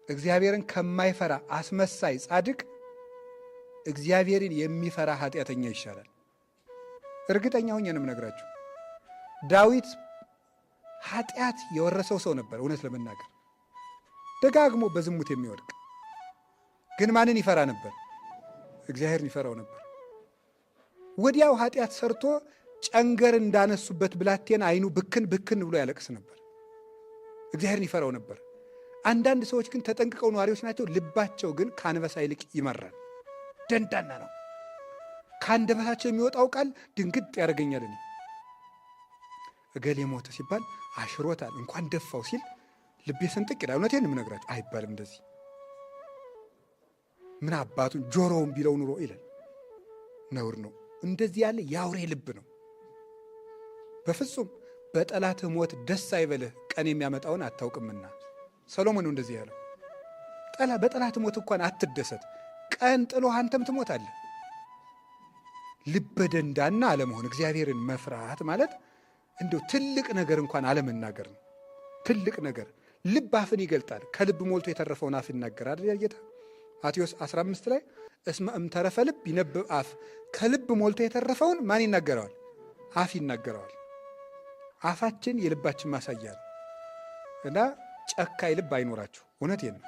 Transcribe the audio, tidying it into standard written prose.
እግዚአብሔርን ከማይፈራ አስመሳይ ጻድቅ እግዚአብሔርን የሚፈራ ኃጢአተኛ ይሻላል። እርግጠኛ ሆኜ ነው የምነግራችሁ። ዳዊት ኃጢአት የወረሰው ሰው ነበር። እውነት ለመናገር ደጋግሞ በዝሙት የሚወድቅ ግን ማንን ይፈራ ነበር? እግዚአብሔርን ይፈራው ነበር። ወዲያው ኃጢአት ሰርቶ ጨንገር እንዳነሱበት ብላቴና አይኑ ብክን ብክን ብሎ ያለቅስ ነበር። እግዚአብሔርን ይፈራው ነበር። አንዳንድ ሰዎች ግን ተጠንቅቀው ነዋሪዎች ናቸው። ልባቸው ግን ከአንበሳ ይልቅ ይመራል፣ ደንዳና ነው። ከአንደበታቸው የሚወጣው ቃል ድንግጥ ያደርገኛል። እኔ እገሌ ሞተ ሲባል አሽሮታል እንኳን ደፋው ሲል ልቤ ስንጥቅ ይላል። እውነቴን የምነግራቸው አይባልም እንደዚህ። ምን አባቱን ጆሮውን ቢለው ኑሮ ይላል። ነውር ነው። እንደዚህ ያለ የአውሬ ልብ ነው። በፍጹም በጠላትህ ሞት ደስ አይበልህ፣ ቀን የሚያመጣውን አታውቅምና። ሰሎሞን ነው እንደዚህ ያለው። በጠላት ሞት እንኳን አትደሰት፣ ቀን ጥሎ አንተም ትሞታለህ። ልበ ደንዳና አለመሆን፣ እግዚአብሔርን መፍራት ማለት እንደው ትልቅ ነገር እንኳን አለመናገር ነው። ትልቅ ነገር ልብ አፍን ይገልጣል። ከልብ ሞልቶ የተረፈውን አፍ ይናገራል ጌታ። ማቴዎስ 15 ላይ እስመ እምተረፈ ልብ ይነብብ አፍ። ከልብ ሞልቶ የተረፈውን ማን ይናገረዋል? አፍ ይናገረዋል። አፋችን የልባችን ማሳያ ነው እና ጨካኝ ልብ አይኖራችሁ። እውነቴን ነው።